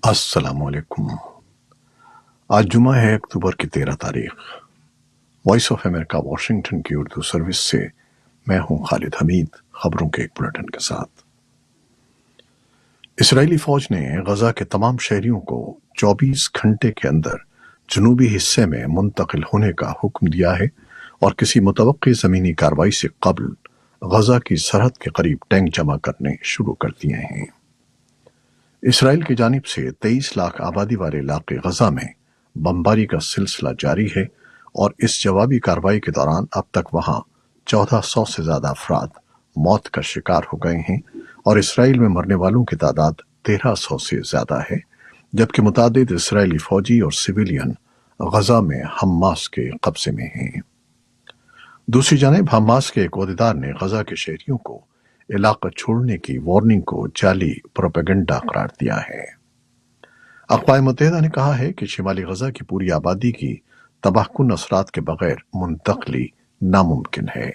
السلام علیکم۔ آج جمعہ ہے، اکتوبر کی 13 تاریخ۔ وائس آف امریکہ واشنگٹن کی اردو سروس سے میں ہوں خالد حمید، خبروں کے ایک بلیٹن کے ساتھ۔ اسرائیلی فوج نے غزہ کے تمام شہریوں کو 24 گھنٹے کے اندر جنوبی حصے میں منتقل ہونے کا حکم دیا ہے اور کسی متوقع زمینی کارروائی سے قبل غزہ کی سرحد کے قریب ٹینک جمع کرنے شروع کر دیے ہیں۔ اسرائیل کی جانب سے 23 لاکھ آبادی والے علاقے غزہ میں بمباری کا سلسلہ جاری ہے اور اس جوابی کارروائی کے دوران اب تک وہاں 1400 سے زیادہ افراد موت کا شکار ہو گئے ہیں اور اسرائیل میں مرنے والوں کی تعداد 1300 سے زیادہ ہے، جبکہ متعدد اسرائیلی فوجی اور سویلین غزہ میں حماس کے قبضے میں ہیں۔ دوسری جانب حماس کے ایک عہدیدار نے غزہ کے شہریوں کو علاقہ چھوڑنے کی وارننگ کو جعلی پروپیگنڈا قرار دیا ہے۔ اقوام متحدہ نے کہا ہے کہ شمالی غزہ کی پوری آبادی کی تباہ کن اثرات کے بغیر منتقلی ناممکن ہے۔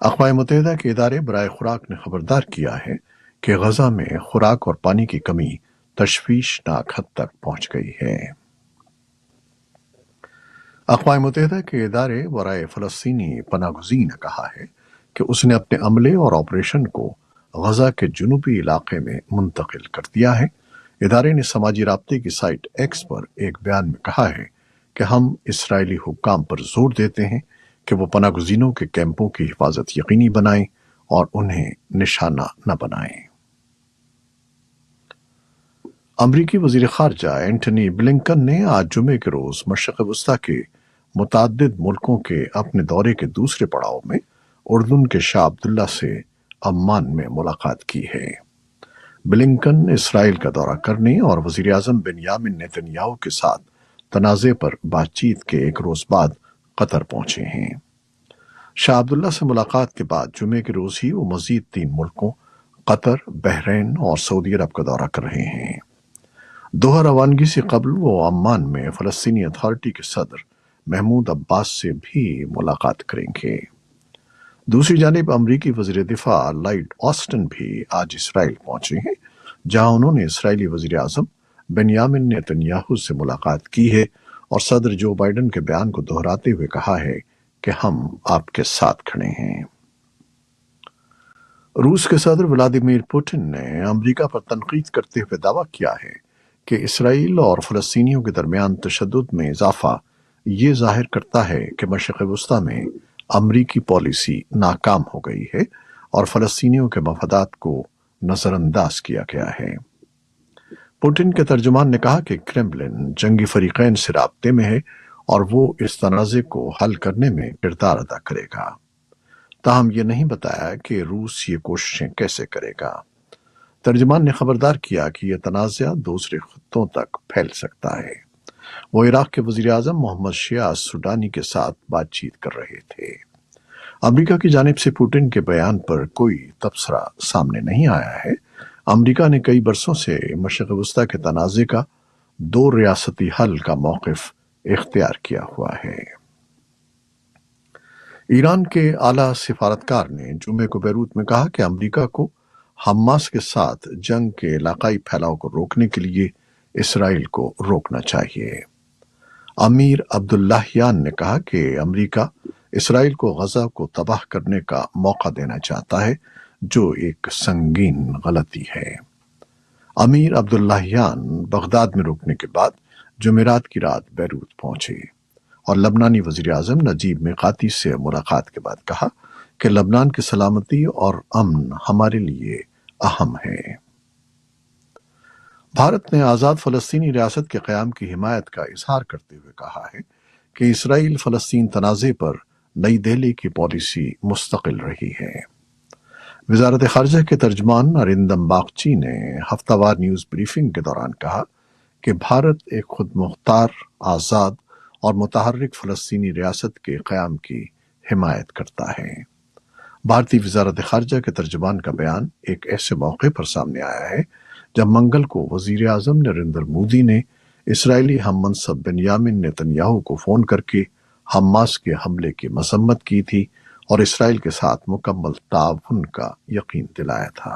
اقوام متحدہ کے ادارے برائے خوراک نے خبردار کیا ہے کہ غزہ میں خوراک اور پانی کی کمی تشویشناک حد تک پہنچ گئی ہے۔ اقوام متحدہ کے ادارے برائے فلسطینی پناہ گزین نے کہا ہے کہ اس نے اپنے عملے اور آپریشن کو غزہ کے جنوبی علاقے میں منتقل کر دیا ہے۔ ادارے نے سماجی رابطے کی سائٹ ایکس پر ایک بیان میں کہا ہے کہ ہم اسرائیلی حکام پر زور دیتے ہیں کہ وہ پناہ گزینوں کے کیمپوں کی حفاظت یقینی بنائیں اور انہیں نشانہ نہ بنائیں۔ امریکی وزیر خارجہ اینٹنی بلنکن نے آج جمعے کے روز مشرق وسطیٰ کے متعدد ملکوں کے اپنے دورے کے دوسرے پڑاؤ میں اردن کے شاہ عبداللہ سے عمان میں ملاقات کی ہے۔ بلنکن اسرائیل کا دورہ کرنے اور وزیر اعظم بنیامن نیتن یاہو کے ساتھ تنازع پر بات چیت کے ایک روز بعد قطر پہنچے ہیں۔ شاہ عبداللہ سے ملاقات کے بعد جمعے کے روز ہی وہ مزید 3 ملکوں قطر، بحرین اور سعودی عرب کا دورہ کر رہے ہیں۔ دوحہ روانگی سے قبل وہ عمان میں فلسطینی اتھارٹی کے صدر محمود عباس سے بھی ملاقات کریں گے۔ دوسری جانب امریکی وزیر دفاع لائیڈ آسٹن بھی آج اسرائیل پہنچے ہیں، جہاں انہوں نے اسرائیلی وزیر اعظم بنیامن نیتن یاہو سے ملاقات کی ہے اور صدر جو بائیڈن کے بیان کو دہراتے ہوئے کہا ہے کہ ہم آپ کے ساتھ کھڑے ہیں۔ روس کے صدر ولادیمیر پوٹن نے امریکہ پر تنقید کرتے ہوئے دعویٰ کیا ہے کہ اسرائیل اور فلسطینیوں کے درمیان تشدد میں اضافہ یہ ظاہر کرتا ہے کہ مشرق وسطیٰ میں امریکی پالیسی ناکام ہو گئی ہے اور فلسطینیوں کے مفادات کو نظر انداز کیا گیا ہے۔ پوٹن کے ترجمان نے کہا کہ کرملن جنگی فریقین سے رابطے میں ہے اور وہ اس تنازع کو حل کرنے میں کردار ادا کرے گا، تاہم یہ نہیں بتایا کہ روس یہ کوششیں کیسے کرے گا۔ ترجمان نے خبردار کیا کہ یہ تنازع دوسرے خطوں تک پھیل سکتا ہے۔ وہ عراق کے وزیر اعظم محمد شیعہ سوڈانی کے ساتھ بات چیت کر رہے تھے۔ امریکہ کی جانب سے پوٹن کے بیان پر کوئی تبصرہ سامنے نہیں آیا ہے۔ امریکہ نے کئی برسوں سے مشرق وسطیٰ کے تنازع کا 2 ریاستی حل کا موقف اختیار کیا ہوا ہے۔ ایران کے اعلیٰ سفارتکار نے جمعے کو بیروت میں کہا کہ امریکہ کو حماس کے ساتھ جنگ کے علاقائی پھیلاؤ کو روکنے کے لیے اسرائیل کو روکنا چاہیے۔ امیر عبداللہیان نے کہا کہ امریکہ اسرائیل کو غزہ کو تباہ کرنے کا موقع دینا چاہتا ہے، جو ایک سنگین غلطی ہے۔ امیر عبداللہیان بغداد میں رکنے کے بعد جمعرات کی رات بیروت پہنچے اور لبنانی وزیر اعظم نجیب میقاتی سے ملاقات کے بعد کہا کہ لبنان کی سلامتی اور امن ہمارے لیے اہم ہے۔ بھارت نے آزاد فلسطینی ریاست کے قیام کی حمایت کا اظہار کرتے ہوئے کہا ہے کہ اسرائیل فلسطین تنازع پر نئی دہلی کی پالیسی مستقل رہی ہے۔ وزارت خارجہ کے ترجمان ارندم باگچی نے ہفتہ وار نیوز بریفنگ کے دوران کہا کہ بھارت ایک خود مختار، آزاد اور متحرک فلسطینی ریاست کے قیام کی حمایت کرتا ہے۔ بھارتی وزارت خارجہ کے ترجمان کا بیان ایک ایسے موقع پر سامنے آیا ہے جب منگل کو وزیر اعظم نریندر مودی نے اسرائیلی ہم منصب بنیامن نیتن یاہو کو فون کر کے حماس کے حملے کی مذمت کی تھی اور اسرائیل کے ساتھ مکمل تعاون کا یقین دلایا تھا۔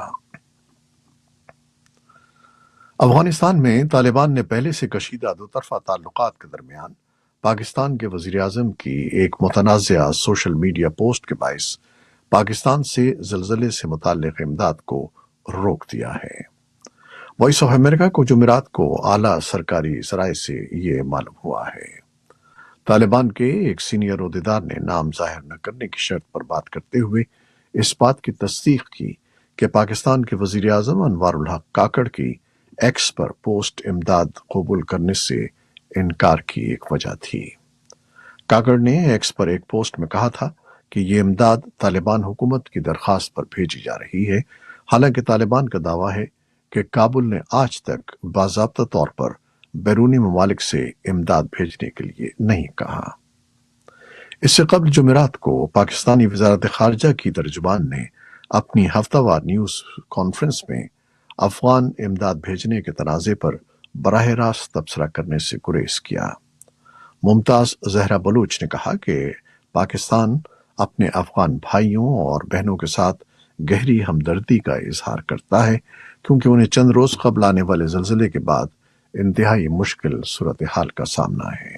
افغانستان میں طالبان نے پہلے سے کشیدہ دو طرفہ تعلقات کے درمیان پاکستان کے وزیر اعظم کی ایک متنازعہ سوشل میڈیا پوسٹ کے باعث پاکستان سے زلزلے سے متعلق امداد کو روک دیا ہے۔ وائس آف امریکہ کو جمعرات کو اعلیٰ سرکاری ذرائع سے یہ معلوم ہوا ہے۔ طالبان کے ایک سینئر عہدیدار نے نام ظاہر نہ کرنے کی شرط پر بات کرتے ہوئے اس بات کی تصدیق کی کہ پاکستان کے وزیر اعظم انوار الحق کاکڑ کی ایکس پر پوسٹ امداد قبول کرنے سے انکار کی ایک وجہ تھی۔ کاکڑ نے ایکس پر ایک پوسٹ میں کہا تھا کہ یہ امداد طالبان حکومت کی درخواست پر بھیجی جا رہی ہے، حالانکہ طالبان کا دعویٰ ہے کہ کابل نے آج تک باضابطہ طور پر بیرونی ممالک سے امداد بھیجنے کے لیے نہیں کہا۔ اس سے قبل جمعرات کو پاکستانی وزارت خارجہ کی ترجمان نے اپنی ہفتہ وار نیوز کانفرنس میں افغان امداد بھیجنے کے تنازع پر براہ راست تبصرہ کرنے سے گریز کیا۔ ممتاز زہرا بلوچ نے کہا کہ پاکستان اپنے افغان بھائیوں اور بہنوں کے ساتھ گہری ہمدردی کا اظہار کرتا ہے، کیونکہ انہیں چند روز قبل آنے والے زلزلے کے بعد انتہائی مشکل صورتحال کا سامنا ہے۔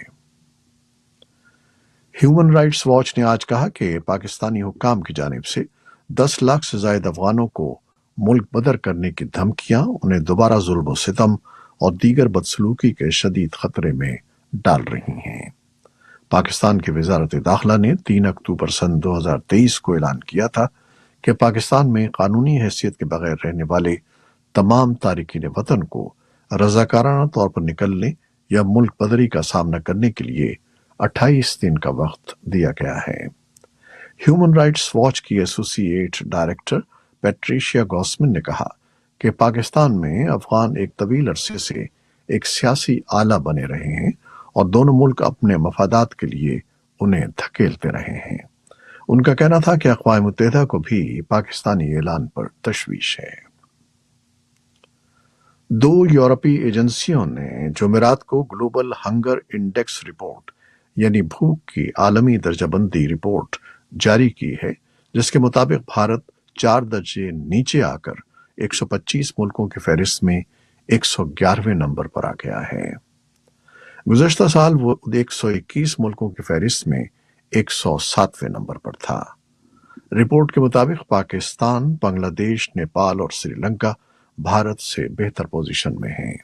ہیومن رائٹس واچ نے آج کہا کہ پاکستانی حکام کی جانب سے 10 لاکھ سے زائد افغانوں کو ملک بدر کرنے کی دھمکیاں انہیں دوبارہ ظلم و ستم اور دیگر بدسلوکی کے شدید خطرے میں ڈال رہی ہیں۔ پاکستان کی وزارت داخلہ نے 3 اکتوبر سن 2023 کو اعلان کیا تھا کہ پاکستان میں قانونی حیثیت کے بغیر رہنے والے تمام تارکین وطن کو رضاکارانہ طور پر نکلنے یا ملک بدری کا سامنا کرنے کے لیے 28 دن کا وقت دیا گیا ہے۔ ہیومن رائٹس واچ کی ایسوسی ایٹ ڈائریکٹر پیٹریشیا گوسمن نے کہا کہ پاکستان میں افغان ایک طویل عرصے سے ایک سیاسی آلہ بنے رہے ہیں اور دونوں ملک اپنے مفادات کے لیے انہیں دھکیلتے رہے ہیں۔ ان کا کہنا تھا کہ اقوام متحدہ کو بھی پاکستانی اعلان پر تشویش ہے۔ 2 یورپی ایجنسیوں نے جمعرات کو گلوبل ہنگر انڈیکس رپورٹ یعنی بھوک کی عالمی درجہ بندی رپورٹ جاری کی ہے، جس کے مطابق بھارت 4 درجے نیچے آ کر 125 ملکوں کی فہرست میں 111ویں نمبر پر آ گیا ہے۔ گزشتہ سال وہ 121 ملکوں کی فہرست میں 107ویں نمبر پر تھا۔ رپورٹ کے مطابق پاکستان، بنگلہ دیش، نیپال اور سری لنکا بھارت سے بہتر پوزیشن میں ہیں۔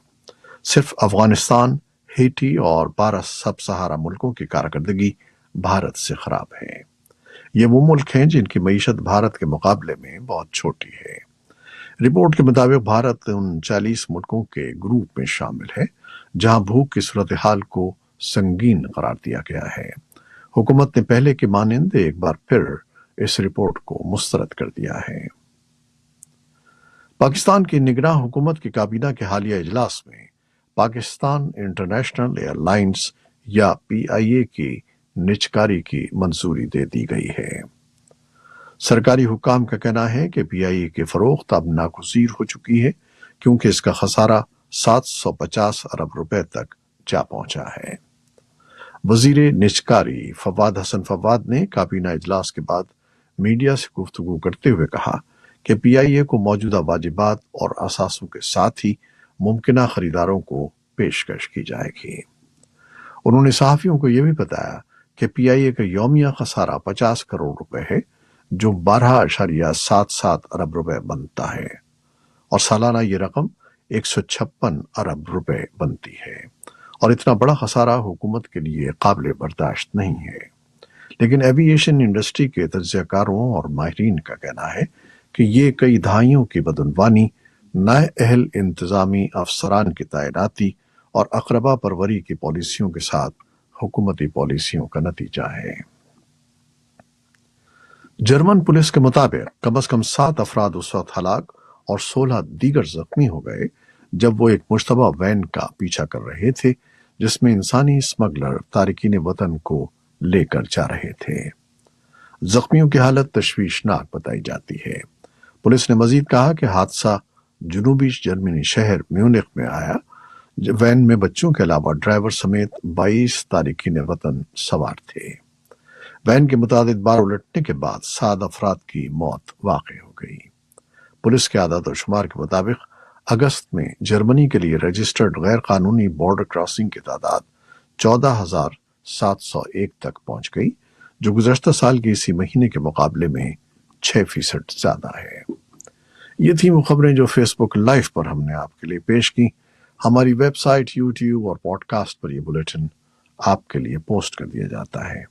صرف افغانستان، ہیٹی اور 12 سب سہارا ملکوں کی کارکردگی بھارت سے خراب ہے۔ یہ وہ ملک ہیں جن کی معیشت بھارت کے مقابلے میں بہت چھوٹی ہے۔ رپورٹ کے مطابق بھارت ان 40 ملکوں کے گروپ میں شامل ہے جہاں بھوک کی صورتحال کو سنگین قرار دیا گیا ہے۔ حکومت نے پہلے کی مانند ایک بار پھر اس رپورٹ کو مسترد کر دیا ہے۔ پاکستان کی نگراں حکومت کی کابینہ کے حالیہ اجلاس میں پاکستان انٹرنیشنل ایئر لائنز یا PIA کی نجکاری کی منظوری دے دی گئی ہے۔ سرکاری حکام کا کہنا ہے کہ PIA کی فروخت اب ناگزیر ہو چکی ہے کیونکہ اس کا خسارہ 750 ارب روپے تک جا پہنچا ہے۔ وزیر نجکاری فواد حسن فواد نے کابینہ اجلاس کے بعد میڈیا سے گفتگو کرتے ہوئے کہا کہ PIA کو موجودہ واجبات اور اثاثوں کے ساتھ ہی ممکنہ خریداروں کو پیشکش کی جائے گی۔ انہوں نے صحافیوں کو یہ بھی بتایا کہ PIA کا یومیہ خسارہ 50 کروڑ روپے ہے، جو 12.77 ارب روپے بنتا ہے، اور سالانہ یہ رقم 156 ارب روپے بنتی ہے، اور اتنا بڑا خسارہ حکومت کے لیے قابل برداشت نہیں ہے۔ لیکن ایوی ایشن انڈسٹری کے تجزیہ کاروں اور ماہرین کا کہنا ہے کہ یہ کئی دہائیوں کی بدعنوانی، نااہل انتظامی افسران کی تعیناتی اور اقربا پروری کی پالیسیوں کے ساتھ حکومتی پالیسیوں کا نتیجہ ہے۔ جرمن پولیس کے مطابق کم از کم 7 افراد اس وقت ہلاک اور 16 دیگر زخمی ہو گئے جب وہ ایک مشتبہ وین کا پیچھا کر رہے تھے جس میں انسانی اسمگلر تارکین وطن کو لے کر جا رہے تھے۔ زخمیوں کی حالت تشویشناک بتائی جاتی ہے۔ پولیس نے مزید کہا کہ حادثہ جنوبی جرمنی شہر میونخ میں آیا۔ وین میں بچوں کے علاوہ ڈرائیور سمیت 22 تارکین وطن سوار تھے۔ وین کے متعدد بار الٹنے کے بعد 7 افراد کی موت واقع ہو گئی۔ پولیس کے اعداد و شمار کے مطابق اگست میں جرمنی کے لیے رجسٹرڈ غیر قانونی بارڈر کراسنگ کی تعداد 14,701 تک پہنچ گئی، جو گزشتہ سال کے اسی مہینے کے مقابلے میں 6% زیادہ ہے۔ یہ تھی وہ خبریں جو فیس بک لائیو پر ہم نے آپ کے لیے پیش کی۔ ہماری ویب سائٹ، یوٹیوب اور پوڈ کاسٹ پر یہ بلیٹن آپ کے لیے پوسٹ کر دیا جاتا ہے۔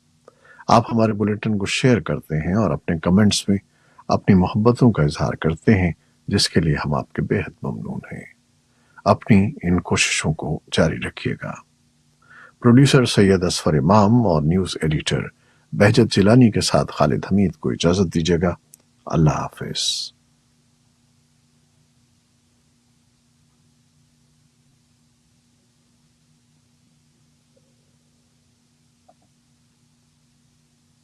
آپ ہمارے بلیٹن کو شیئر کرتے ہیں اور اپنے کمنٹس میں اپنی محبتوں کا اظہار کرتے ہیں، جس کے لیے ہم آپ کے بے حد ممنون ہیں۔ اپنی ان کوششوں کو جاری رکھیے گا۔ پروڈیوسر سید اصفر امام اور نیوز ایڈیٹر بہجت جیلانی کے ساتھ خالد حمید کو اجازت دیجیے گا۔ اللہ حافظ۔